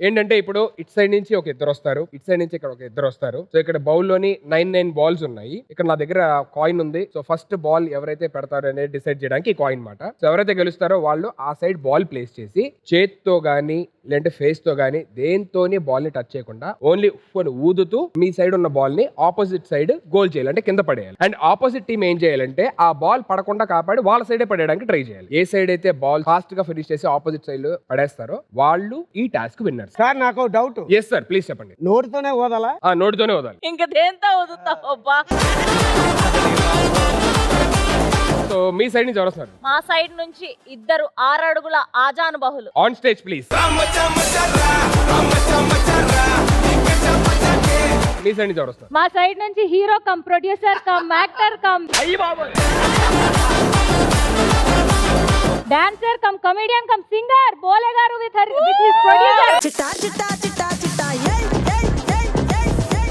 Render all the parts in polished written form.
ఏంటంటే ఇప్పుడు ఇటు సైడ్ నుంచి ఒక ఇద్దరు వస్తారు, ఇటు సైడ్ నుంచి ఇక్కడ ఒక ఇద్దరు వస్తారు. సో ఇక్కడ బౌల్ లోని 9 బాల్స్ ఉన్నాయి. ఇక్కడ నా దగ్గర కాయిన్ ఉంది. సో ఫస్ట్ బాల్ ఎవరైతే పెడతారో అనేది డిసైడ్ చేయడానికి ఈ కాయిన్ మాట. సో ఎవరైతే గెలుస్తారో వాళ్ళు ఆ సైడ్ బాల్ ప్లేస్ చేసి చేత్తో గానీ లేదంటే ఫేస్ తో గానీ దేంతోని బాల్ ని టచ్ చేయకుండా ఓన్లీ ఊదుతూ మీ సైడ్ ఉన్న బాల్ ని ఆపోజిట్ సైడ్ గోల్ చేయాలి, అంటే కింద పడేయాలి. అండ్ ఆపోజిట్ టీం ఏం చేయాలంటే ఆ బాల్ పడకుండా కాపాడి వాళ్ళ సైడే పడేయడానికి ట్రై చేయాలి. ఏ సైడ్ అయితే బాల్ ఫాస్ట్ గా ఫినిష్ చేసి ఆపోజిట్ సైడ్ పడేస్తారో వాళ్ళు ఈ టాస్క్ విన్నర్. సార్ నాకు డౌట్. ఎస్ సార్, ప్లీజ్ చెప్పండి. నోటితోనే ఓదాలా? నోటితోనే వదాలి. ఇంకా దేంతో వదులుతావబ్బా? సో మీ సైడ్ నుంచి ఎవరు వస్తారు? మా సైడ్ నుంచి ఇద్దరు 6 అడుగుల ఆజానుబాహులు. On stage please. మీ సైడ్ నుంచి ఎవరు వస్తారు? మా సైడ్ నుంచి hero cum producer cum actor cum dancer cum comedian cum singer Bole garu with his producer. చిట్టా చిట్టా చిట్టా చిట్టా ఏయ్ ఏయ్ ఏయ్ ఏయ్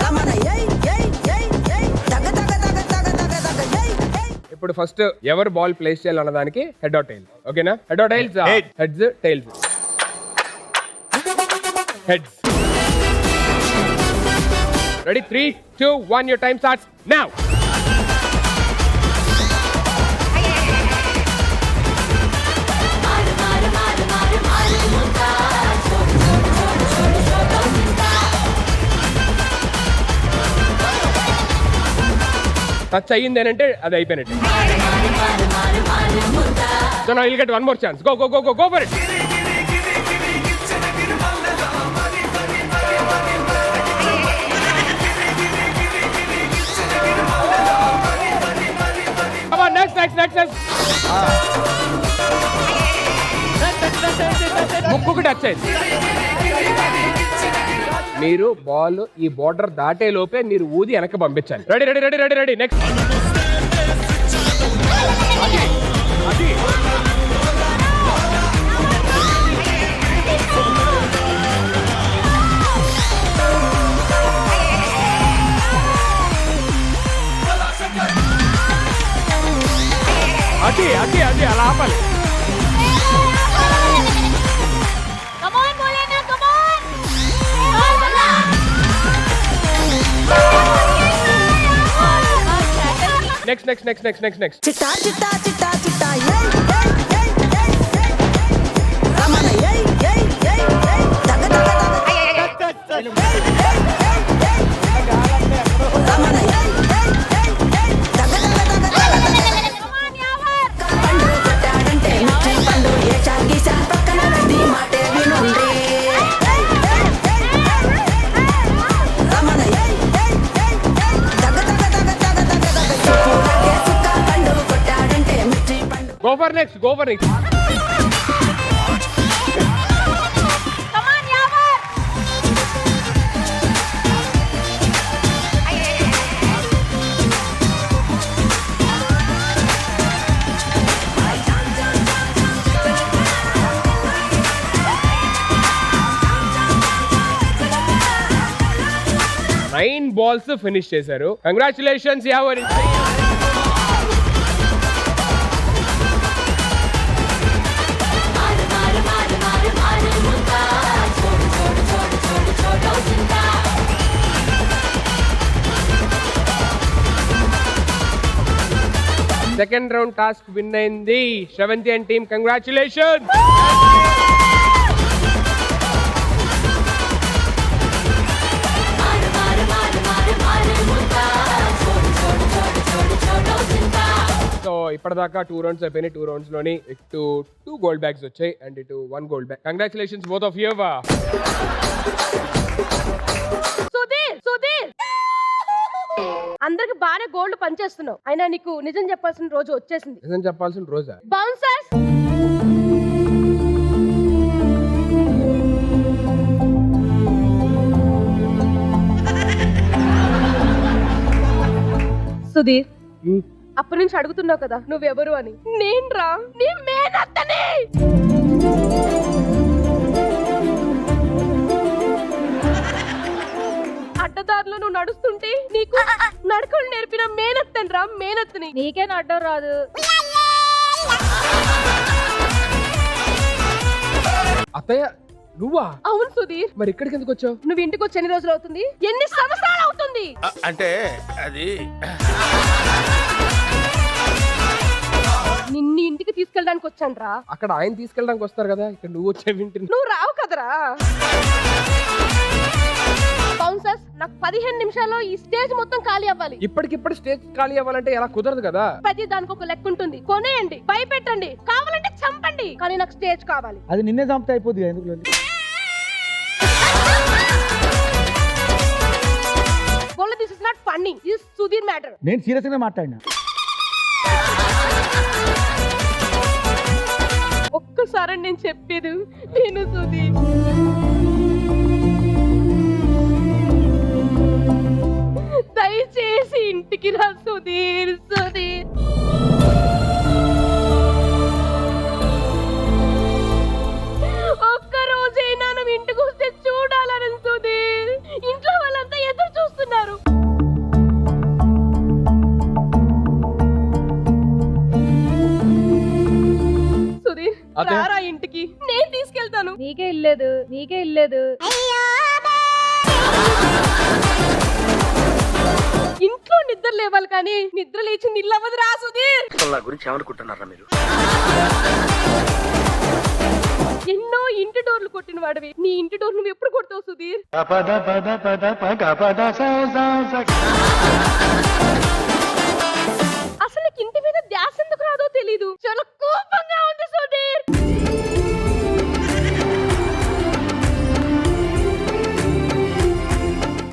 రమణ ఏయ్ ఏయ్ ఏయ్ ఏయ్ దగ దగ దగ దగ దగ దగ ఏయ్ ఏయ్. ఇప్పుడు ఫస్ట్ ఎవరు బాల్ ప్లేస్ చేయాలన్న దానికి హెడ్ ఆర్ టైల్. ఓకేనా? Head or tails? Heads, tails. Heads. Ready? 3, 2, 1 your time starts now. Touch అయ్యింది అంటే అది అయిపోయినట్టు. సో now you'll get one more chance. Go go go go go for it. Come on, next. ముక్కుకి touch అయింది. మీరు ball ఈ బోర్డర్ దాటే లోపే మీరు ఊది వెనక్కి పంపించాలి. Ready ready ready ready ready next. అది అలా ఆపాలి. నెక్స్ట్ చిట్టా చిట్టా చిట్టా చిట్టా ఏయ్ ఏయ్ ఏయ్ ఏయ్ ఏయ్ రమణ ఏయ్ ఏయ్ ఏయ్ ఏయ్ దగ దగ దగ రమణ ఏయ్ ఏయ్ ఏయ్ ఏయ్ దగ దగ దగ పండు కొట్టాడంటే మిర్చి పండు ఏ చాగీసా పక్కన పెట్టి మాటే వినుండి రమణ ఏయ్ ఏయ్ ఏయ్ ఏయ్ దగ దగ దగ దగ దగ దగ చూపులాగే సుక్క పండు కొట్టాడంటే మిర్చి పండు. Go for next. Nine balls finish చేశారు. కంగ్రాచులేషన్స్ ఎవరి. సెకండ్ రౌండ్ టాస్క్ విన్ అయింది శ్రవంతి టీమ్. కంగ్రాచులేషన్స్. సో ఇప్పటిదాకా 2 రౌండ్స్ అయిపోయినాయి. 2 రౌండ్స్ లోని ఇటు 2 గోల్డ్ బ్యాగ్స్ వచ్చాయి అండ్ ఇటు 1 gold bag. Congratulations both of you. Sudheer అందరికి బానే గోల్డ్ పనిచేస్తున్నావు, అయినా నీకు నిజం చెప్పాల్సిన రోజు వచ్చేసింది. నిజం చెప్పాల్సిన రోజా? బౌన్సర్స్ సుధీర్, అప్పటి నుంచి అడుగుతున్నావు కదా నువ్వెవరు అని. నేను రా, నీ మేనత్తని. అడ్డదారిలో నువ్వు నడుస్తుంటే నీకు నడకలు నేర్పిన మేనత్తని రా, మేనత్తని. నీకే నడ్డం రాదు. అత్తయ్య నువ్వా? అవును సుధీర్, మరి ఇక్కడికి ఎందుకు వచ్చావు? నువ్వు ఇంటికి వచ్చి ఎన్ని రోజులు అవుతుంది? ఎన్ని సంవత్సరాలు అవుతుంది? అంటే అది నిన్ను ఇంటికి తీసుకెళ్ళడానికి వచ్చానురా. అక్కడ ఆయన తీసుకెళ్ళడానికి వస్తారు కదా, ఇక్కడ నువ్వు వచ్చేవింటి. నువ్వు రావు కదరా. బౌన్సర్స్, నాకు 15 నిమిషాల్లో ఈ స్టేజ్ మొత్తం ఖాళీ అవ్వాలి. ఇప్పటికిప్పుడు స్టేజ్ ఖాళీ అవ్వాలంటే ఎలా కుదరదు కదా. ప్రతి దానికి ఒక లెక్క ఉంటుంది. కొనేయండి, భయపెట్టండి, కావాలంటే చంపండి, కానీ నాకు స్టేజ్ కావాలి. అది నిన్నే చంపితే అయిపోద్ది ఎందుకు లొల్లి? This is not funny, this Sudheer matter. నేను సీరియస్ గా మాట్లాడినా. ఒక్కసారి నేను చెప్పేది నేను సుధీర్. దయచేసి ఇంటికి రా సుధీర్. సుధీర్, ఒక్క రోజైనా నువ్వు ఇంటికి వస్తే చూడాలని సుధీర్. ఇంట్లో వాళ్ళంతా ఎదురు చూస్తున్నారు. సుధీర్, అదే. రారా ఇంటికి, నేను తీసుకెళ్తాను. నీకే ఇల్లేదు. ఇంట్లో నిద్ర లేవాలి కానీ నిద్ర లేచింది ఇల్లు అవ్వదు రా సుధీర్. నా గురించి ఏమనుకుంటున్నారా మీరు? ఎన్నో ఇంటి డోర్లు కొట్టిన వాడివి, నీ ఇంటి డోర్ నువ్వు ఎప్పుడు కొడతావు సుధీర్? అసలు నీకు ఇంటి మీద ధ్యాస ఎందుకు రాదో తెలీదు. చాలా కోపంగా ఉంది సుధీర్.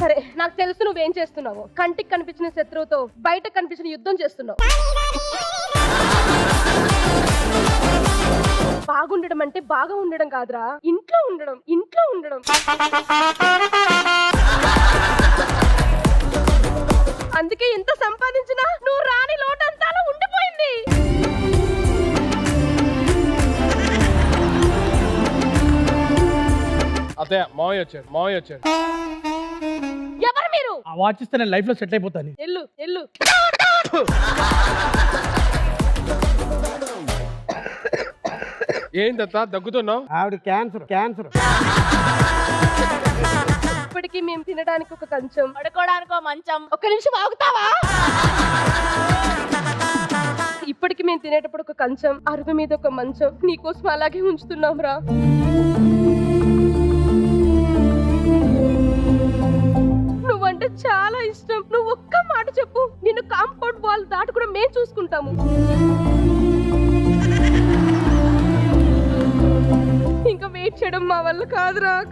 సరే, నాకు తెలుసు నువ్వేం చేస్తున్నావు. కంటికి కనిపించిన శత్రువుతో బయటకు కనిపించిన యుద్ధం చేస్తున్నావు. బాగుండడం అంటే బాగా ఉండడం కాదురా, ఇంట్లో ఉండడం. అందుకే ఎంత సంపాదించినా నువ్వు రాని లోటంతా అలా ఉండిపోయింది. అత్తయ్య మావయ్య వచ్చారు. ఎవరు మీరు? ఆ వాచ్ ఇస్తే నేను లైఫ్ లో సెట్ అయిపోతాను. ఎల్లు. ఏందత్తా దగ్గుతున్నావు? ఆవిడ క్యాన్సర్. ఇప్పటికీ మేము తినడానికి ఒక కంచం, పడుకోవడానికో మంచం. ఒక్క నిమిషం ఆగుతావా? ఇప్పటికి మేము తినేటప్పుడు ఒక కంచం, అరుగు మీద ఒక మంచం నీకోసం అలాగే ఉంచుతున్నాం రా. నువ్వంటే చాలా ఇష్టం. నువ్వు ఒక్క మాట చెప్పు, నిన్ను కాంపౌండ్ వాల్ దాటి కూడా మేము చూసుకుంటాము. ఇంకా వెయిట్ చేయడం మా వల్ల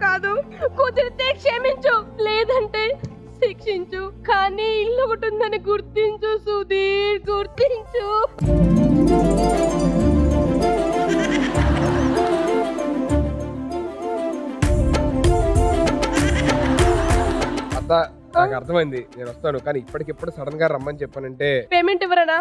కాదు. కుదిరితే క్షమించు, లేదంటే శిక్షించు, కానీ ఇల్లు ఒకటి ఉందని గుర్తించు సుధీర్, గుర్తించు. అత్త నాకు అర్థమైంది, నేను వస్తాను, కానీ ఇప్పటికిప్పుడు సడన్ గా రమ్మని చెప్పానంటే పేమెంట్ ఇవ్వరనా?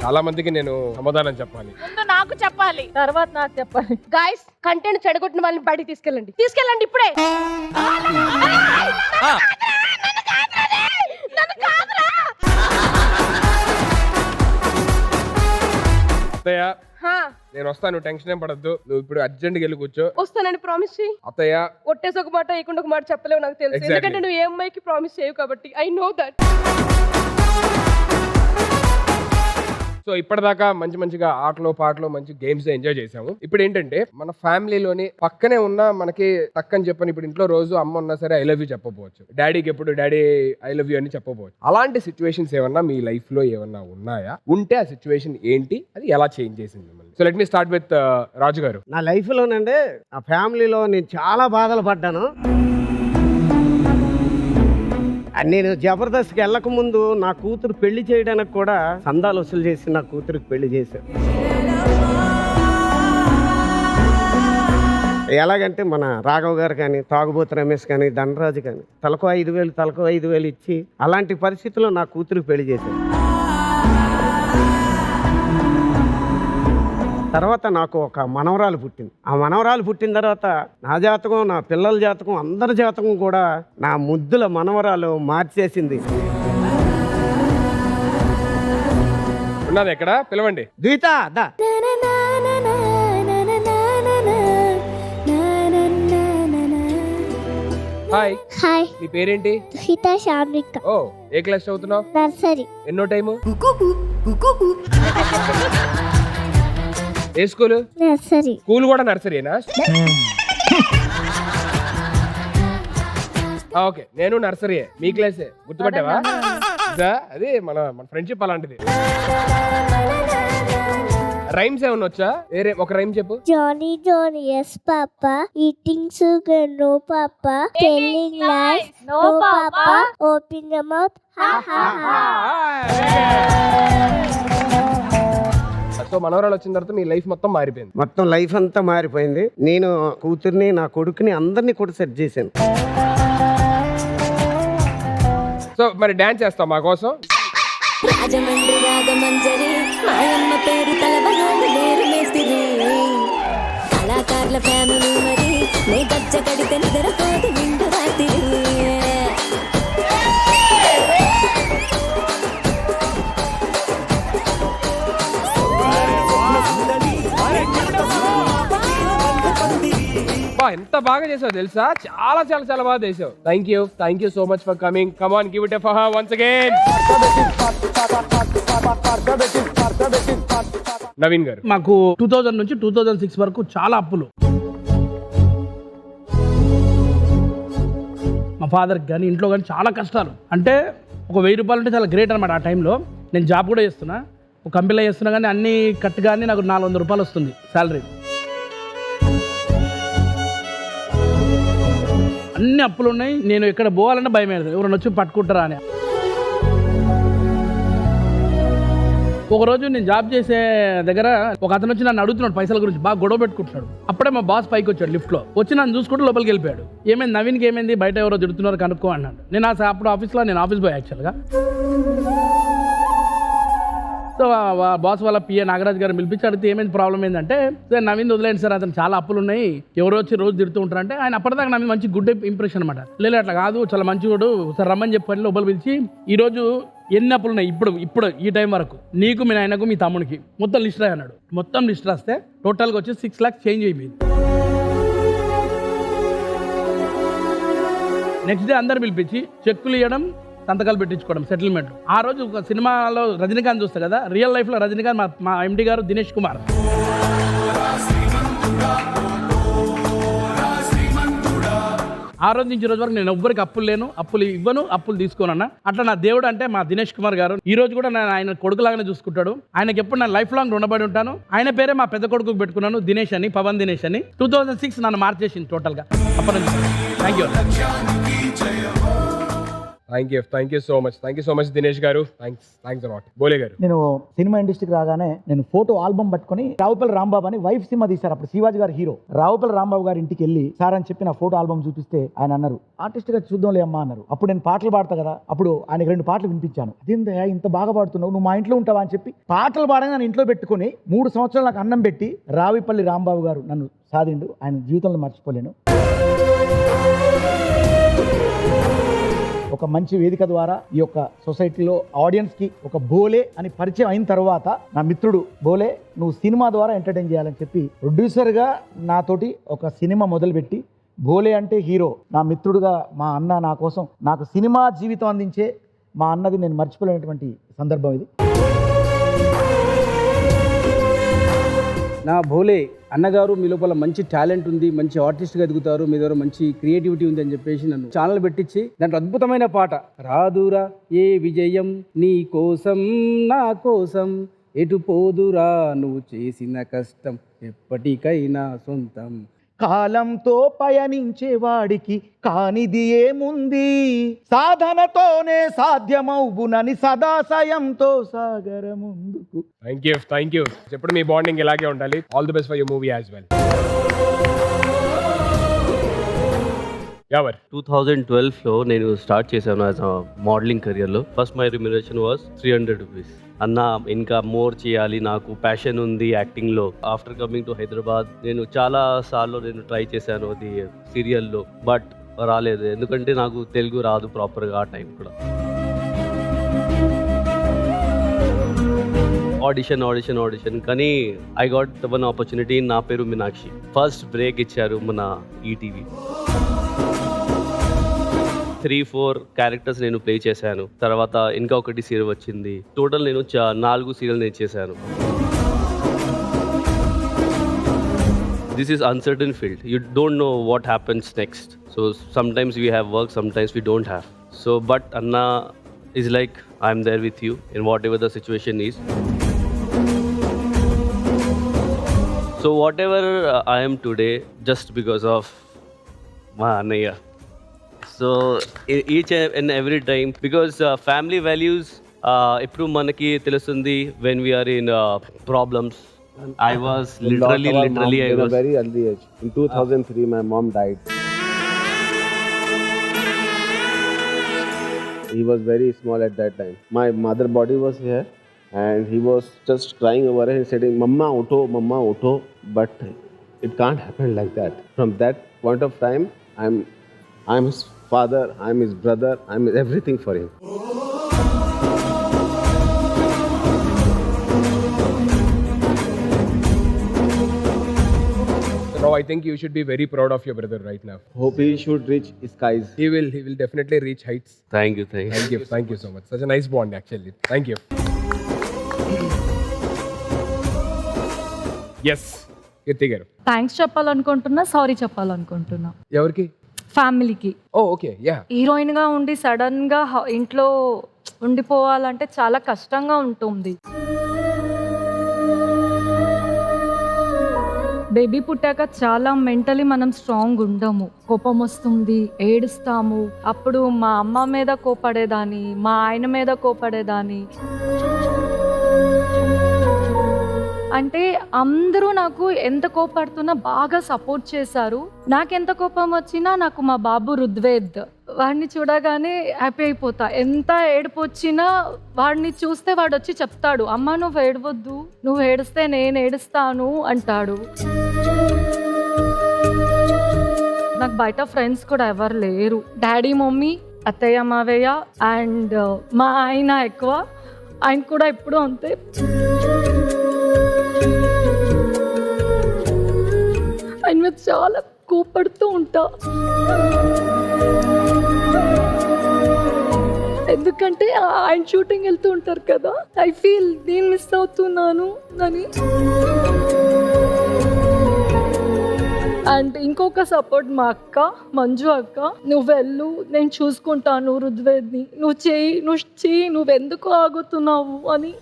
చాలా మందికి నేను సమాధానం చెప్పాలి. ముందు నాకు చెప్పాలి, తర్వాత నాకు చెప్పాలి. గాయ్స్, కంటెంట్ చెడగొట్టిన వాళ్ళని బయటికి తీసుకెళ్ళండి ఇప్పుడే. అత్తయ్య హా, నేను వస్తాను, టెన్షన్ ఏం పడద్దు. నువ్వు ఇప్పుడు అర్జెంట్ గా వెళ్ళి కూర్చో. వస్తానని ప్రామిస్ చేయి. అత్తయ్య ఒట్టేసి ఒక మాట వేయకుండా ఒక మాట చెప్పలేవు నాకు తెలుసు. Exactly. ఎందుకంటే నువ్వు ఏ అమ్మాయికి ప్రామిస్ చేయవు కాబట్టి. I know that. సో ఇప్పటిదాకా మంచిగా ఆటలు పాటలు మంచి గేమ్స్ ఎంజాయ్ చేసాము. ఇప్పుడు ఏంటంటే మన ఫ్యామిలీలోని పక్కనే ఉన్న మనకి తక్కని చెప్పని, ఇప్పుడు ఇంట్లో రోజు అమ్మ ఉన్నా సరే ఐ లవ్ యూ చెప్పబోవచ్చు, డాడీకి ఎప్పుడు డాడీ ఐ లవ్ యూ అని చెప్పబోవచ్చు. అలాంటి సిచ్యువేషన్స్ ఏమన్నా మీ లైఫ్ లో ఏమన్నా ఉన్నాయా? ఉంటే ఆ సిచ్యువేషన్ ఏంటి, అది ఎలా చేంజ్ చేసింది మిమ్మల్ని? So let me start with Raju garu. నా లైఫ్లోనండి ఆ ఫ్యామిలీలో నేను చాలా బాధలు పడ్డాను. నేను జబర్దస్త్కి వెళ్ళక ముందు నా కూతురు పెళ్లి చేయడానికి కూడా సందాలు వసూలు చేసి నా కూతురికి పెళ్లి చేశారు. ఎలాగంటే మన రాఘవ్ గారు కానీ, తాగుబోతు రమేష్ కానీ, ధనరాజు కానీ తలకు 5,000 ఇచ్చి అలాంటి పరిస్థితుల్లో నా కూతురికి పెళ్లి చేశారు. తర్వాత నాకు ఒక మనవరాలు పుట్టింది. ఆ మనవరాలు పుట్టిన తర్వాత నా జాతకం, నా పిల్లల జాతకం, అందరి జాతకం కూడా నా ముద్దుల మనవరాలు మార్చేసింది. ఉన్నది ఎక్కడ పిలవండి. ద్విత దా. హాయ్, హాయ్ నీ పేరేంటి? హిత శాన్విక ఓ, ఏ క్లాస్ చదువుతున్నావు? నర్సరీ ఎన్నో టైము? ఏ స్కూల్? నర్సరీ స్కూల్ కూడా నర్సరీనా? ఓకే, నేను నర్సరీయే, మీ క్లాసే. గుర్తుపట్టావా? అది మన ఫ్రెండ్షిప్ అలాంటిది. రైమ్స్ ఏమన్నా వచ్చా? వేరే ఒక రైమ్ చెప్పు. Johnny Johnny yes papa eating sugar no papa telling lies no papa open the mouth ha ha హా. సో మనవరాలు వచ్చిన తర్వాత మీ లైఫ్ మొత్తం మారిపోయింది. మొత్తం లైఫ్ అంతా మారిపోయింది. నేను కూతుర్ని, నా కొడుకుని, అందరినీ కూడా సెట్ చేశాను. సో మరి డాన్స్ చేస్తాం మా కోసం? రాజమండ్రి రాగమంజరి మాయమ్మ పేరు తలబనాడు లేరు మేస్తిరి కళాకారుల ఫ్యామిలీ మరి నే గజ్జ కడితే నిద్రపోదు నిండు రాత్రి ఎంత బాగా చేసావు తెలుసా? చాలా చాలా చాలా బాగా చేసావు. Thank you so much for coming. Come on, give it a for her once again. Naveen గారు, మాకు 2000 నుంచి 2006 వరకు చాలా అప్పులు. మా ఫాదర్కి కానీ ఇంట్లో కానీ చాలా కష్టాలు. అంటే ఒక 1000 రూపాయలు అంటే చాలా గ్రేట్ అనమాట. ఆ టైంలో నేను జాబ్ కూడా చేస్తున్నా, ఒక కంపెనీలో చేస్తున్నా, కానీ అన్ని కట్ కానీ నాకు 400 రూపాయలు వస్తుంది శాలరీ. అన్ని అప్పులు ఉన్నాయి. నేను ఎక్కడ పోవాలంటే భయం వేస్తుంది, ఎవరైనా వచ్చి పట్టుకుంటారా అని. ఒకరోజు నేను జాబ్ చేసే దగ్గర ఒక అతను వచ్చి నన్ను అడుగుతున్నాడు పైసల గురించి, బాగా గొడవ పెట్టుకుంటున్నాడు. అప్పుడే మా బాస్ పైకి వచ్చాడు లిఫ్ట్లో, వచ్చి నన్ను చూసుకుంటూ లోపలికి వెళ్ళిపోయాడు. ఏమైంది నవీన్కి, ఏమైంది, బయట ఎవరో తిడుతున్నారు కనుక్కో అన్నాడు. నేను అప్పుడు ఆఫీస్లో, నేను ఆఫీస్ బాయ్ యాక్చువల్గా. సో బాస్ వాళ్ళ పిఏ నాగరాజ్ గారు పిలిపించి అడిగితే ఏమైంది, ప్రాబ్లం ఏంటంటే, సార్ నవీన్ వదిలేండి సార్, అతను చాలా అప్పులు ఉన్నాయి, ఎవరో వచ్చి రోజు తిడుతూ ఉంటారంటే. ఆయన అప్పటిదాకా నవీన్ మంచి గుడ్ ఇంప్రెషన్ అనమాట. లేదు అట్లా కాదు, చాలా మంచివాడు, సార్ రమ్మని చెప్పి లోపల పిలిచి, ఈరోజు ఎన్ని అప్పులు ఉన్నాయి ఇప్పుడు ఈ టైం వరకు నీకు, మీ నాయనకు, మీ తమ్మునికి మొత్తం లిస్ట్ రాయి అన్నాడు. మొత్తం లిస్ట్ రాస్తే టోటల్గా వచ్చి 6 lakhs చేంజ్ అయిపోయింది. నెక్స్ట్ డే అందరు పిలిపించి చెక్కులు ఇవ్వడం, సంతకాలు పెట్టించుకోవడం, సెటిల్మెంట్. ఆ రోజు ఒక సినిమాలో రజనీకాంత్ చూస్తా కదా, రియల్ లైఫ్లో రజనీకాంత్ మా ఎండి గారు దినేష్ కుమార్. ఆ రోజు నుంచి ఈ రోజు వరకు నేను ఎవ్వరికి అప్పులు లేను, అప్పులు ఇవ్వను, అప్పులు తీసుకోనన్నా. అట్లా నా దేవుడు అంటే మా దినేష్ కుమార్ గారు ఈ రోజు కూడా నేను ఆయన కొడుకులాగానే చూసుకుంటాడు. ఆయనకి ఎప్పుడు నా లైఫ్ లాంగ్ రుణపడి ఉంటాను. ఆయన పేరే మా పెద్ద కొడుకు పెట్టుకున్నాను, దినేష్ అని, పవన్ దినేష్ అని. 2006 నన్ను మార్చేసింది టోటల్గా. అప్పటి నుంచి thank you so much Dinesh garu. Thanks allot. బోలే గారు, నేను సినిమా ఇండస్ట్రీకి రాగానే నేను ఫోటో ఆల్బమ్ పట్టుకొని రావుపల్లి రాంబాబు అని వైఫ్ సినిమా తీశారు. అప్పుడు శివాజీ గారు హీరో. రావుపల్లి రాంబాబు గారి ఇంటికి వెళ్ళి సార్ అని చెప్పి నా ఫోటో ఆల్బమ్ చూపిస్తే ఆయన అన్నారు, ఆర్టిస్ట్ గా చూద్దాంలే అమ్మా అన్నారు. అప్పుడు నేను పాటలు పాడతా కదా, అప్పుడు ఆయనకి 2 పాటలు వినిపించాను. అదేందా ఇంత బాగా పాడుతున్నావు, నువ్వు మా ఇంట్లో ఉంటావా అని చెప్పి పాటలు పాడగా నన్ను ఇంట్లో పెట్టుకుని 3 సంవత్సరాలు నాకు అన్నం పెట్టి రావుపల్లి రాంబాబు గారు నన్ను సాధిండు. ఆయన జీవితంలో మర్చిపోలేను. ఒక మంచి వేదిక ద్వారా ఈ యొక్క సొసైటీలో ఆడియన్స్కి ఒక బోలే అని పరిచయం అయిన తర్వాత నా మిత్రుడు బోలే, నువ్వు సినిమా ద్వారా ఎంటర్టైన్ చేయాలని చెప్పి ప్రొడ్యూసర్గా నాతోటి ఒక సినిమా మొదలుపెట్టి, బోలే అంటే హీరో, నా మిత్రుడుగా మా అన్న నా కోసం నాకు సినిమా జీవితం అందించే మా అన్నది నేను మర్చిపోలేనటువంటి సందర్భం ఇది. నా భోలే అన్నగారు, మీ లోపల మంచి టాలెంట్ ఉంది, మంచి ఆర్టిస్ట్గా ఎదుగుతారు, మీ దగ్గర మంచి క్రియేటివిటీ ఉంది అని చెప్పేసి నన్ను ఛానల్ పెట్టించి దాంట్లో అద్భుతమైన పాట, రాదురా ఏ విజయం నీ కోసం నా కోసం, ఎటు పోదురా నువ్వు చేసిన కష్టం ఎప్పటికైనా సొంతం, కాలంతో పయనించే వాడికి కానిది ఏముంది, సాధనతోనే సాధ్యమవునని సదాశయంతో సాగర ముందుకు. Thank you. ఎప్పుడు మీ బాండింగ్ ఇలాగే ఉండాలి. All the best for your movie as well. 2012లో నేను స్టార్ట్ చేశాను యాజ్ అ మోడలింగ్ కెరియర్లో. First my remuneration was 300 rupees. అన్న ఇంకా మోర్ చేయాలి, నాకు ప్యాషన్ ఉంది యాక్టింగ్లో. ఆఫ్టర్ కమింగ్ టు హైదరాబాద్ నేను చాలా సార్లు ట్రై చేశాను అది సీరియల్లో, బట్ రాలేదు. ఎందుకంటే నాకు తెలుగు రాదు ప్రాపర్గా ఆ టైం కూడా. ఆడిషన్ కానీ ఐ గాట్ వన్ ఆపర్చునిటీ. నా పేరు మీనాక్షి. ఫస్ట్ బ్రేక్ ఇచ్చారు మన ఈటీవీ. 3-4 క్యారెక్టర్స్ నేను ప్లే చేశాను. తర్వాత ఇంకా ఒకటి సీరియల్ వచ్చింది. టోటల్ నేను 4 సీరియల్ నేను చేశాను. This is uncertain field. You don't know what happens next. So sometimes we have work, sometimes we don't have. So but Anna is like, I'm there with you in whatever the situation is. So whatever I am today, just because of my Annaya. So each and every time, because family values eppudu manaki telustundi when we are in problems. I was literally I was very early age. In 2003 my mom died. He was very small at that time. My mother body was here and he was just crying over it and saying, Mama utho, but it can't happen like that. From that point of time, I'm his father, I'm his brother, I'm everything for him. Now I think you should be very proud of your brother right now. Hope he should reach skies. He will definitely reach heights. thank you. Thank you so much. Such a nice bond actually. Thank you. Yes, Kirti garu. Thanks చెప్పాలనుకుంటున్నా, sorry చెప్పాలనుకుంటున్నా ఎవరికి? ఫ్యామిలీకి. Oh, okay, yeah. హీరోయిన్గా ఉండి సడన్గా ఇంట్లో ఉండిపోవాలంటే చాలా కష్టంగా ఉంటుంది. బేబీ పుట్టాక చాలా మెంటలీ మనం స్ట్రాంగ్ ఉండము. కోపం వస్తుంది, ఏడుస్తాము. అప్పుడు మా అమ్మ మీద కోపడేదాన్ని, మా ఆయన మీద కోపడేదాన్ని. అంటే అందరూ నాకు ఎంత కోపడుతున్నా బాగా సపోర్ట్ చేశారు. నాకెంత కోపం వచ్చినా నాకు మా బాబు రుద్వేద్, వాడిని చూడగానే హ్యాపీ అయిపోతా. ఎంత ఏడుపు వచ్చినా వాడిని చూస్తే వాడు వచ్చి చెప్తాడు, అమ్మ నువ్వు ఏడవద్దు, నువ్వు ఏడిస్తే నేను ఏడుస్తాను అంటాడు. నాకు బయట ఫ్రెండ్స్ కూడా ఎవరు లేరు. డాడీ, మమ్మీ, అత్తయ్య, మావయ్య అండ్ మా ఆయన ఎక్కువ. ఆయన కూడా ఎప్పుడూ అంతే. ఆయన మీద చాలా కోపడుతూ ఉంటా. ఎందుకంటే ఆయన షూటింగ్ వెళ్తూ ఉంటారు కదా, ఐ ఫీల్ నేను మిస్ అవుతున్నాను అని. అండ్ ఇంకొక సపోర్ట్ మా అక్క మంజు అక్క, నువ్వు వెళ్ళు నేను చూసుకుంటాను రుద్వేద్ని, నువ్వెందుకు ఆగుతున్నావు అని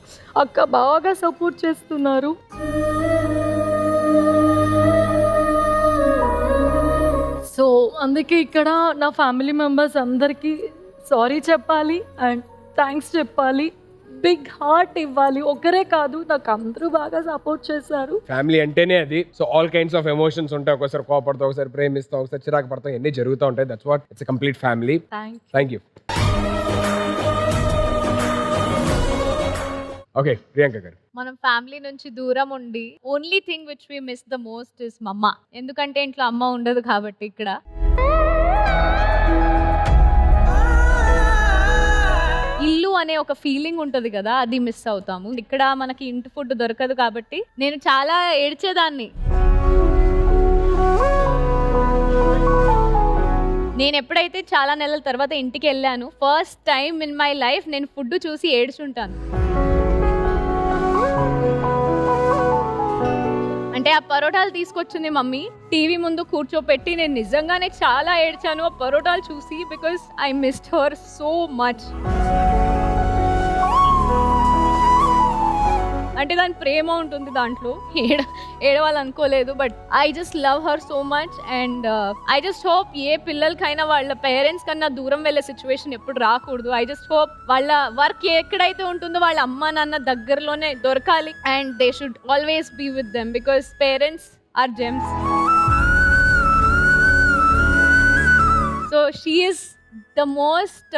అక్క బాగా సపోర్ట్ చేస్తున్నారు. సో అందుకే ఇక్కడ నా ఫ్యామిలీ మెంబర్స్ అందరికీ సారీ చెప్పాలి అండ్ థ్యాంక్స్ చెప్పాలి. బిగ్ హార్ట్ ఇవ్వాలి. ఒకరే కాదు, నాకు అందరూ బాగా సపోర్ట్ చేశారు. ఫ్యామిలీ అంటేనే అది. So all kinds of emotions ఉంటాయి. ఒకసారి కోపడతాం, ఒకసారి ప్రేమిస్తాం, ఒకసారి చిరాకు పడతాం, ఇవన్నీ జరుగుతూ ఉంటాయి. That's what it's a complete family. Thank you. Okay, Priyanka garu. మనం ఫ్యామిలీ నుంచి దూరం ఉండి only thing which we miss the most is mamma. ఎందుకంటే ఇంట్లో అమ్మ ఉండదు కాబట్టి ఇక్కడ ఇల్లు అనే ఒక ఫీలింగ్ ఉంటుంది కదా, అది మిస్ అవుతాము. ఇక్కడ మనకి ఇంటి ఫుడ్ దొరకదు కాబట్టి నేను చాలా ఏడ్చేదాన్ని. నేను ఎప్పుడైతే చాలా నెలల తర్వాత ఇంటికి వెళ్ళాను, first time in my life నేను ఫుడ్ చూసి ఏడ్చుంటాను. అంటే ఆ పరోటాలు తీసుకొచ్చింది మమ్మీ, టీవీ ముందు కూర్చోపెట్టి నేను నిజంగానే చాలా ఏడ్చాను ఆ పరోటాలు చూసి, because I missed her so much. అంటే దాని ప్రేమ ఉంటుంది దాంట్లో, ఏడవాలనుకోలేదు. But I just love her so much and I just hope ఏ పిల్లలకైనా వాళ్ళ పేరెంట్స్ కన్నా దూరం వెళ్ళే సిచ్యువేషన్ ఎప్పుడు రాకూడదు. ఐ జస్ట్ హోప్ వాళ్ళ వర్క్ ఎక్కడైతే ఉంటుందో వాళ్ళ అమ్మ నాన్న దగ్గరలోనే దొరకాలి and they should always be with them because parents are gems. So she is the most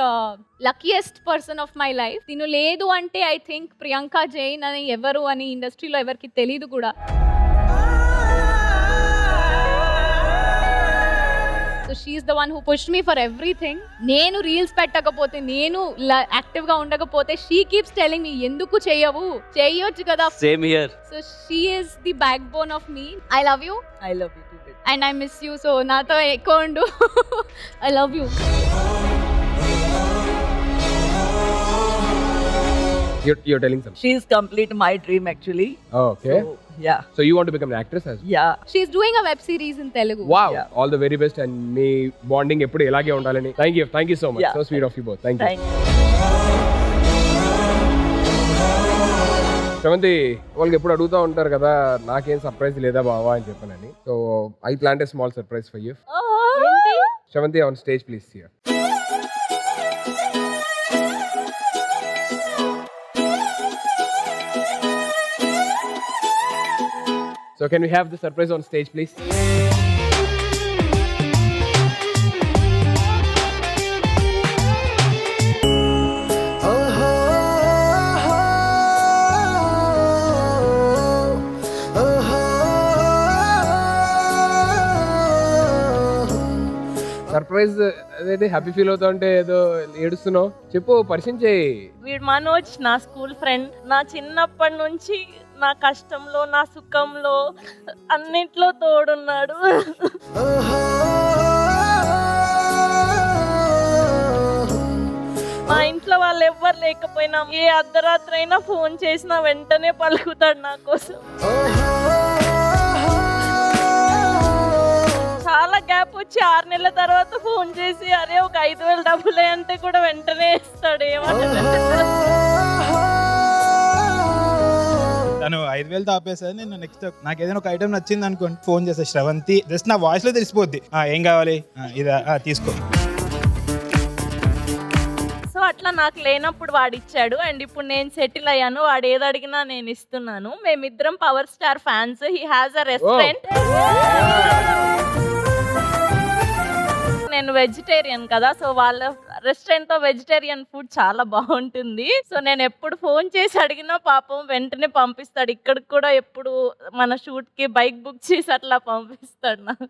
luckiest person of my life. తిను లేదు అంటే ఐ థింక్ ప్రియాంక జైన్ అని ఎవరు అని ఇండస్ట్రీలో ఎవరికి తెలీదు కూడా. So she is the one who pushed me for everything. నేను రీల్స్ పెట్టకపోతే, నేను యాక్టివ్ గా ఉండకపోతే షీ కీప్స్ టెల్లింగ్ మీ ఎందుకు చేయొచ్చు కదా. Same here. So she is the back bone of me. I love you. I love you and I miss you. So నాతో ఎక్కువ ఉండు. I love you. You're telling something. She's complete my dream actually. Oh, okay. So, yeah. So you want to become an actress as well? Yeah. She's doing a web series in Telugu. Wow. Yeah. All the very best and me bonding ఎప్పుడు ఇలాగే ఉండాలని. Thank you so much. Yeah. So sweet of you both. Thank you. Thank you. Sravanthi వాళ్ళకి ఎప్పుడు అడుగుతూ ఉంటారు కదా నాకేం surprise లేదా బావా అని చెప్పానని. So I plant a small surprise for you. Sravanthi on stage please here. So can we have the surprise on stage, please? Surprise అదే హ్యాపీ ఫీల్ అవుతా ఉంటే ఏదో ఏడుస్తున్నావు, చెప్పు, పరిచయం చేయి. వీడు మనోజ్ నా స్కూల్ ఫ్రెండ్. నా చిన్నప్పటి నుంచి నా కష్టంలో నా సుఖంలో అన్నిట్లో తోడున్నాడు. మా ఇంట్లో వాళ్ళు ఎవ్వరు లేకపోయినా ఏ అర్ధరాత్రి అయినా ఫోన్ చేసినా వెంటనే పలుకుతాడు నా కోసం. చాలా గ్యాప్ వచ్చి 6 నెలల తర్వాత ఫోన్ చేసి అరే ఒక 5,000 డబ్బులే అంటే కూడా వెంటనే ఇస్తాడు. తను 5,000తో ఆపేసాను. నేను నెక్స్ట్ నాకు ఏదైనా ఒక ఐటమ్ నచ్చింది అనుకోండి, ఫోన్ చేసే శ్రవంతి జస్ట్ నా వాయిస్ లో తెలిసిపోద్ది ఏం కావాలి ఇదా తీసుకో. సో అట్లా నాకు లేనప్పుడు వాడు ఇచ్చాడు. అండ్ ఇప్పుడు నేను సెటిల్ అయ్యాను, వాడు ఏది అడిగినా నేను ఇస్తున్నాను. మేమిద్దరం power star fans. He has a restaurant. నేను వెజిటేరియన్ కదా, సో వాళ్ళ రెస్టారెంట్ లో వెజిటేరియన్ ఫుడ్ చాలా బాగుంటుంది. సో నేను ఎప్పుడు ఫోన్ చేసి అడిగినా పాపం వెంటనే పంపిస్తాడు. ఇక్కడికి కూడా ఎప్పుడు మన షూట్ కి బైక్ బుక్ చేసి అట్లా పంపిస్తాడు నాకు.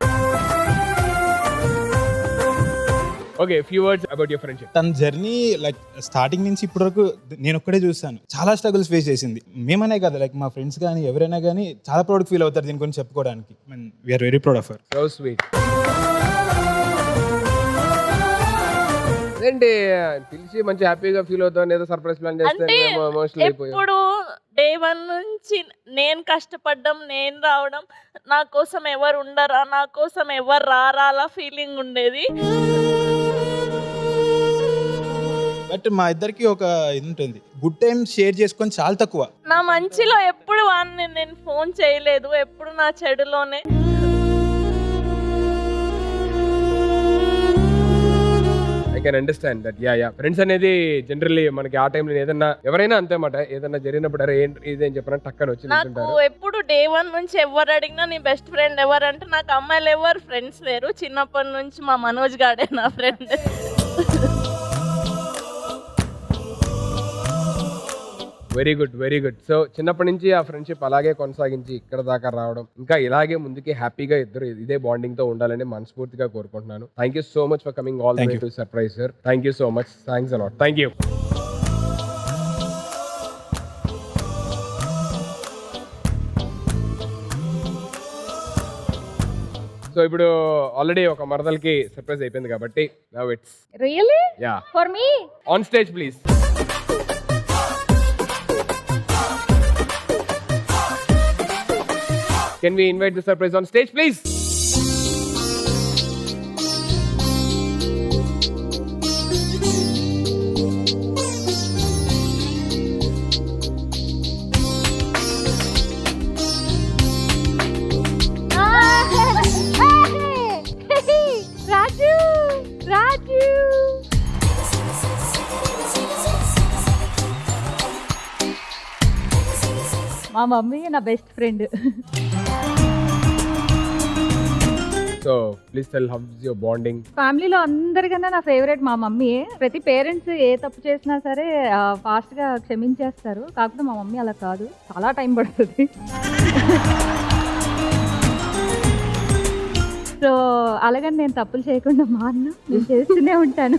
Okay, few words about your friendship. తన జర్నీ లైక్ స్టార్టింగ్ నుంచి ఇప్పటి వరకు నేను ఒక్కడే చూస్తాను. చాలా స్ట్రగుల్స్ ఫేస్ చేసింది. మేమనే కదా, లైక్ మా ఫ్రెండ్స్ కానీ ఎవరైనా కానీ చాలా ప్రౌడ్ ఫీల్ అవుతారు దీని గురించి చెప్పుకోవడానికి. We are very proud of her. So sweet. ఏంటి పిలిచి మంచి హ్యాపీగా ఫీల్ అవుతాను, ఏదో సర్ప్రైజ్ ప్లాన్ చేస్తే అంటే ఎమోషనల్ అయిపోయావు. ఎప్పుడు డే 1 నుంచి నేను కష్టపడ్డం, నేను రావడం, నా కోసం ఎవరు ఉండరా, నా కోసం ఎవరు రారా అలా ఫీలింగ్ ఉండేది. బట్ మా ఇద్దరికి ఒక ఇది ఉంటుంది, గుడ్ టైం షేర్ చేసుకొని చాలా తక్కువ. నా మంచిలో ఎప్పుడు వాడిని నేను ఫోన్ చేయలేదు, ఎప్పుడు నా చెడులోనే. I can understand that. Yeah friends అనేది జనరల్లీ మనకి ఆ టైంలో ఏదన్నా ఎవరైనా అంతే మాట, ఏదన్నా జరిగినప్పుడు అరే ఇదేం చెప్పిన టక్కని వచ్చి నాకు నిల్చుంటారు. ఎప్పుడు డే 1 నుంచి ఎవరు అడిగినా నీ బెస్ట్ ఫ్రెండ్ ఎవరంటే నాకు అమ్మాయిలు ఎవరు ఫ్రెండ్స్ లేరు. చిన్నప్పటి నుంచి మా మనోజ్ గాడే నా ఫ్రెండ్. Very good. సో చిన్నప్పటి నుంచి ఆ ఫ్రెండ్షిప్ అలాగే కొనసాగించి ఇక్కడ దాకా రావడం, ఇంకా ఇలాగే ముందుకి హ్యాపీగా ఇద్దరు ఇదే బాండింగ్ తో ఉండాలని మనస్ఫూర్తిగా కోరుకుంటున్నాను. Thank you so much for coming all the way to surprise sir. Thank you so much. Thanks allot. Thank you. So ఇప్పుడు ఆల్రెడీ ఒక మరదలకి సర్ప్రైజ్ అయిపోయింది కాబట్టి now it's Really? Yeah For me? On stage please. Can we invite the surprise on stage, please? Raju! మా mummy నా best friend. So, please tell how is your bonding? ఫ్యామిలీలో అందరికన్నా నా favourite మా మమ్మీయే. ప్రతి పేరెంట్స్ ఏ తప్పు చేసినా సరే ఫాస్ట్గా క్షమించేస్తారు. కాకపోతే మా మమ్మీ అలా కాదు, చాలా టైం పడుతుంది. సో అలాగని నేను తప్పులు చేయకుండా మాను, నేను చేస్తూనే ఉంటాను.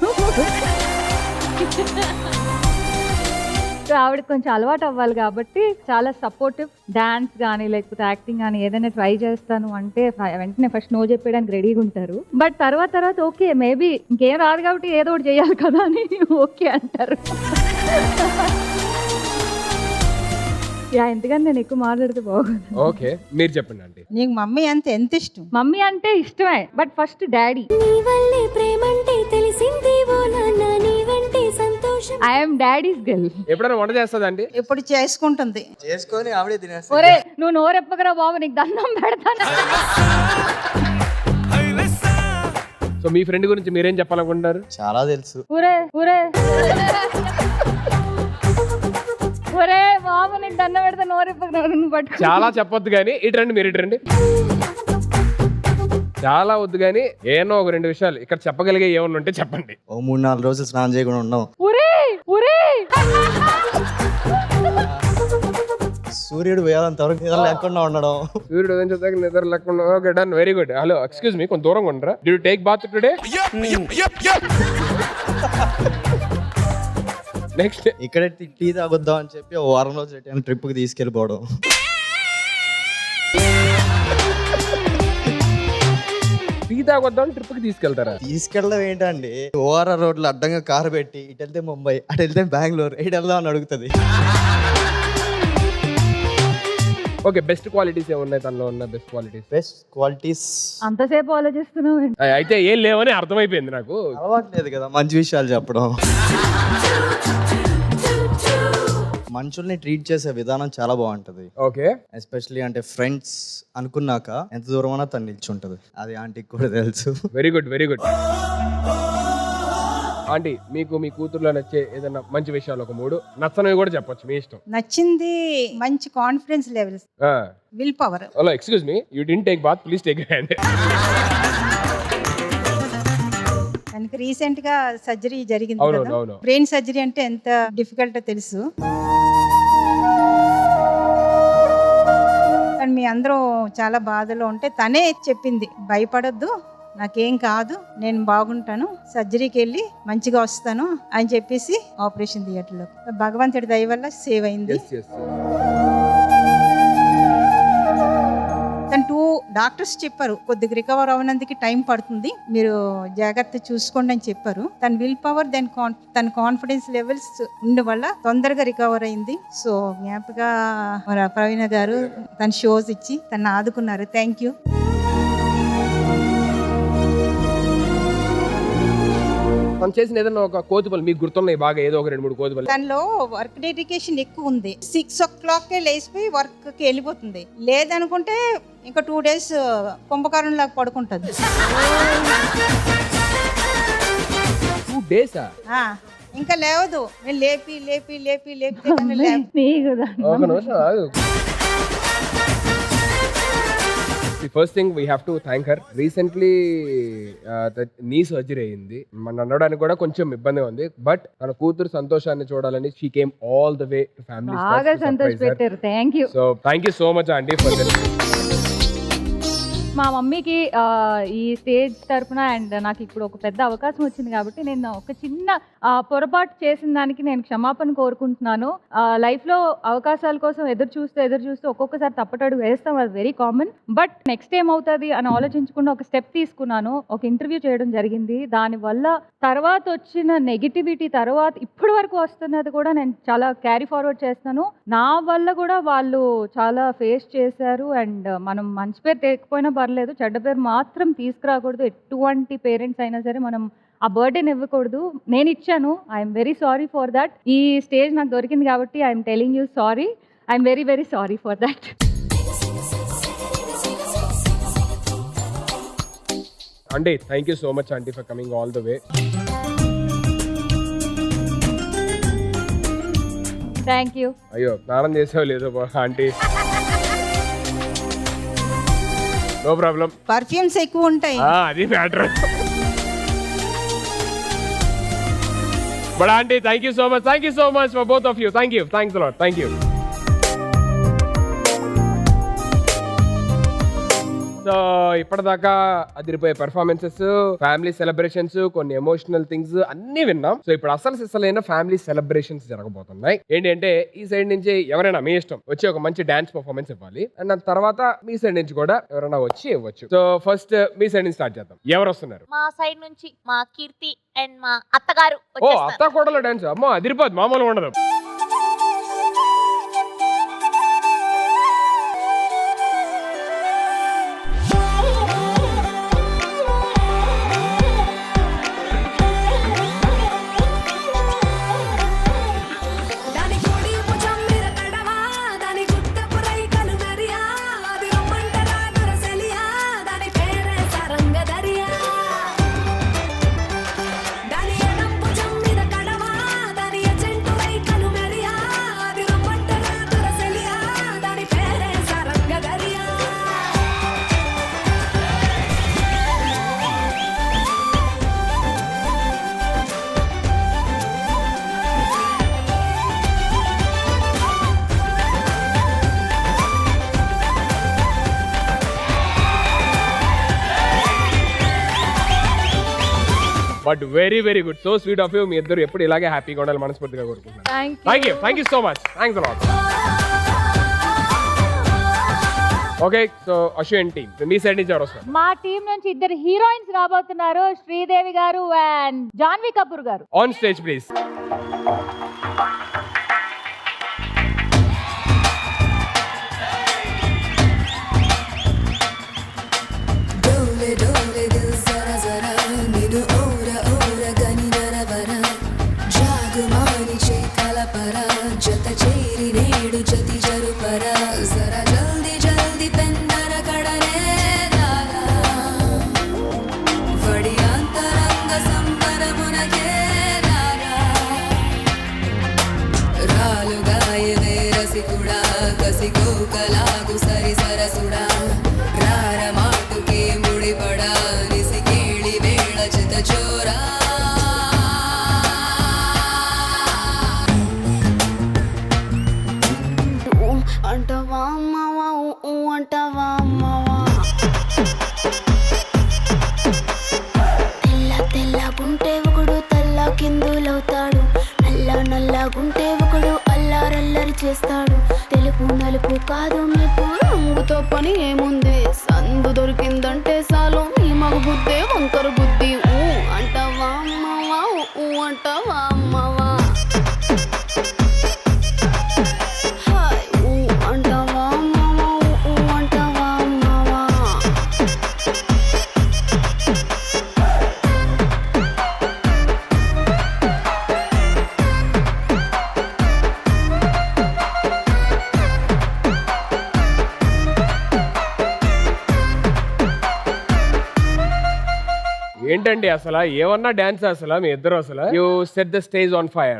సో ఆవిడకి కొంచెం అలవాటు అవ్వాలి కాబట్టి చాలా సపోర్టివ్. డాన్స్ కానీ లేకపోతే యాక్టింగ్ కానీ ఏదైనా ట్రై చేస్తాను అంటే వెంటనే ఫస్ట్ నో చెప్పేయడానికి రెడీగా ఉంటారు. బట్ తర్వాత ఓకే మేబీ ఇంకేం రాదు కాబట్టి ఏదో ఒకటి చేయాలి కదా అని ఓకే అంటారు. ఎందుకంటే నేను ఎక్కువ మాట్లాడితే బాగుంది. ఓకే, మీరు చెప్పండి ఆంటీ. నీకు మమ్మీ అంటే ఎంత ఇష్టం? మమ్మీ అంటే ఇష్టమే, but first daddy. I'm daddy's girl. ఎప్పుడైనా వంట చేస్తుందా అండి? ఎప్పుడు చేసుకుంటుంది. చేసుకొని ఆవిడే తినేస్తా. ఒరే నువ్వు నోరెప్పకరా బాబు, నీకు దండం పెడతాను. సో మీ ఫ్రెండ్ గురించి మీరేం చెప్పాలనుకుంటున్నారు? చాలా తెలుసు. ఒరే ఒరే ఒరే బాబు, నీకు దండం పెడతా, నోరెప్పకరా నువ్వు పట్టుకో. చాలా చెప్పొద్దు కానీ ఇటు రండి, మీరు ఇటు రండి. చాలా వద్దు కానీ ఏమో ఒక 2 విషయాలు ఇక్కడ చెప్పగలిగే ఏమన్నా ఉంటే చెప్పండి. ఓ 3-4 రోజులు స్నానం చేయకుండా ఉన్నాం. ఒరే ఒరే సూర్యుడు వేయాలంత వరకు నిద్ర లేకుండా ఉండడం. సూర్యుడు ఉదయించేదాకా నిద్ర లేకుండా. Okay, done, very good. Hello, excuse me, కొంచెం దూరంగా ఉండరా? Do you take bath today? Next ఇక్కడే టీ తాగొద్దాం అని చెప్పి ఓ వారం రోజులు ట్రిప్కి తీసుకెళ్ళిపోవడం. టీ తాగొద్దాం ట్రిప్కి తీసుకెళ్తారా? తీసుకెళ్ళడం ఏంటండి, ఓఆర్ఆర్ రోడ్లు అడ్డంగా కారు పెట్టి ఇటు వెళ్తే ముంబై, అటు వెళ్తే బెంగళూరు, ఇటు వెళ్దాం అని అడుగుతుంది. ఓకే, బెస్ట్ క్వాలిటీస్ ఏమున్నాయి తనలో? ఉన్న బెస్ట్ క్వాలిటీస్? బెస్ట్ క్వాలిటీస్ అంతసేపు ఆలోచిస్తున్నావు. అయితే ఏం లేవని అర్థమైపోయింది నాకు. అలవాట్లేదు కదా మంచి విషయాలు చెప్పడం. మనుషుల్ని ట్రీట్ చేసే విధానం చాలా బాగుంటది. ఓకే, ఎస్పెషల్లీ అంటే ఫ్రెండ్స్ అనుకున్నాక ఎంత దూరం అన్నా తను నిల్చుంటది. అది ఆంటీకి కూడా తెలుసు. Very good, very good. Aunty, మీకు మీ కూతురులో నచ్చే ఏదైనా మంచి విషయాలు ఒక 3, నచ్చనివి కూడా చెప్పొచ్చు, మీ ఇష్టం. నచ్చింది మంచి confidence levels, will power. Hello, excuse me, you didn't take bath, please take hand. తనకి రీసెంట్ గా సర్జరీ జరిగింది అవును, కదా. అవును. బ్రెయిన్ సర్జరీ అంటే ఎంత డిఫికల్ట్ తెలుసు. కానీ మీ అందరూ చాలా బాధలో ఉంటే తనే చెప్పింది, భయపడొద్దు, నాకేం కాదు, నేను బాగుంటాను, సర్జరీకి వెళ్ళి మంచిగా వస్తాను అని చెప్పేసి ఆపరేషన్ థియేటర్లో. భగవంతుడి దయ వల్ల సేవ్ అయింది. Yes, yes. తను 2 డాక్టర్స్ చెప్పారు, కొద్దిగా రికవర్ అవ్వనందుకు టైం పడుతుంది, మీరు జాగ్రత్త చూసుకోండి అని చెప్పారు. తన విల్ పవర్, తన కాన్ఫిడెన్స్ లెవెల్స్ ఉండడం వల్ల తొందరగా రికవర్ అయింది. సో జ్ఞాపగా మన ప్రవీణ గారు తన షోస్ ఇచ్చి తను ఆదుకున్నారు. Thank you. తను చేసిన ఏదైనా ఒక కోతుపలు మీకు గుర్తున్నాయి బాగా, ఏదో ఒక 2-3 కోతుపలు? తనలో వర్క్ డెడికేషన్ ఎక్కువ ఉంది. 6 o'clock లేచిపోయి వర్క్కి వెళ్ళిపోతుంది. లేదనుకుంటే ఇంకా 2 days కుంభకరణం లాగా పడుకుంటుంది. 2 days? ఇంకా లేవదు. నేను లేపి లేపి లేపి లేపితే కానీ ఒక నిమిషం ఆగు. First thing we have to thank her. Recently నీ సర్జరీ అయింది, మన నడవడానికి కూడా కొంచెం ఇబ్బందిగా ఉంది. బట్ తన కూతురు సంతోషాన్ని చూడాలని she came all the way to family. బాగా సంతోష పెట్టారు. Thank you. So thank you so much aunty for this. మా మమ్మీకి ఈ స్టేజ్ తరపున అండ్ నాకు ఇప్పుడు ఒక పెద్ద అవకాశం వచ్చింది కాబట్టి నేను ఒక చిన్న పొరపాటు చేసిన దానికి నేను క్షమాపణ కోరుకుంటున్నాను. లైఫ్లో అవకాశాల కోసం ఎదురు చూస్తూ ఒక్కొక్కసారి తప్పటడుగు వేస్తాం, అది వెరీ కామన్. బట్ నెక్స్ట్ ఏమవుతుంది అని ఆలోచించకుండా ఒక స్టెప్ తీసుకున్నాను. ఒక ఇంటర్వ్యూ చేయడం జరిగింది. దానివల్ల తర్వాత వచ్చిన నెగిటివిటీ తర్వాత ఇప్పటి వరకు వస్తున్నది కూడా నేను చాలా క్యారీ ఫార్వర్డ్ చేస్తాను. నా వల్ల కూడా వాళ్ళు చాలా ఫేస్ చేశారు. అండ్ మనం మంచి పేరు తెకపోయినా పర్లేదు, చెడ్డ పేరు మాత్రం తీసుకురాకూడదు. ఎటువంటి పేరెంట్స్ అయినా సరే మనం ఆ బర్త్డేని ఇవ్వకూడదు. నేను ఇచ్చాను. I'm very sorry for that. ఈ స్టేజ్ నాకు దొరికింది కాబట్టి I'm telling you sorry. I'm very very sorry for that. Aunty, thank you so much aunty for coming all the way. Thank you. అయ్యో, స్నానం చేసావు లేదో ఆంటీ? No problem. పర్ఫ్యూమ్స్ ఎక్కువ ఉంటాయి. అది matter. But aunty, thank you so much for both of you. Thanks a lot. Thank you. So ఇప్పటిదాకా అదిరిపోయే performances, family celebrations, కొన్ని ఎమోషనల్ థింగ్స్ అన్ని విన్నాం. సో ఇప్పుడు అసలు సిసలైన ఫ్యామిలీ సెలబ్రేషన్స్ జరగబోతున్నాయి. ఏంటంటే ఈ సైడ్ నుంచి ఎవరైనా మీ ఇష్టం వచ్చి ఒక మంచి డాన్స్ పర్ఫార్మెన్స్ ఇవ్వాలి. అండ్ దాని తర్వాత మీ సైడ్ నుంచి కూడా ఎవరైనా వచ్చి ఇవ్వచ్చు. సో ఫస్ట్ మీ సైడ్ నుంచి స్టార్ట్ చేద్దాం. ఎవరు వస్తున్నారు? మా సైడ్ నుంచి మా కీర్తి అండ్ మా అత్తగారు. అత్త కూడా డాన్స్. అమ్మో, అదిరిపోదు, మామూలుగా ఉండదు. But very very good. So sweet of you. మీ ఇద్దరు ఎప్పుడు ఇలాగే హ్యాపీగా ఉండాలి మనస్ఫూర్తిగా కోరుకుంటున్నాను. Thank you so much. Thanks a lot. Okay, so Ashwin team మీ సైడ్ నుంచి ఎవరు వస్తారు? మా టీం నుంచి ఇద్దరు హీరోయిన్స్ రాబోతున్నారు, శ్రీదేవి గారు అండ్ జాన్వీ కపూర్ గారు. On stage please. జత చేరి నేడు జతి జరుపరా జరా జల్ది జల్ది పెందర కడనే రారా వడి అంతరంగ సంబరమునకే రారా రాలుగాయనే రసికుడా కసికోకలాగు సరి సరసుడా రార మాటుకే ముడిపడా నిసికేళి వేళ చిత చోరా అంటవా అమ్మవా అంటవా అమ్మవా తెల్ల తెల్లగుంటే ఒకడు తెల్ల కిందులవుతాడు, నల్ల నల్లగుంటే ఒకడు అల్లారల్లరి చేస్తాడు. తెలుపు నలుపు కాదు మీకు రంగుతో పని ఏముంది, సందు దొరికిందంటే చాలు మీ మగ బుద్ధే వంకర బుద్ధి. అంటవా అమ్మవా అంటవా అమ్మవా ఏంటండి అసలు ఏమన్నా డాన్స్ అసలు మీ ఇద్దరు అసలు you set the stage on fire.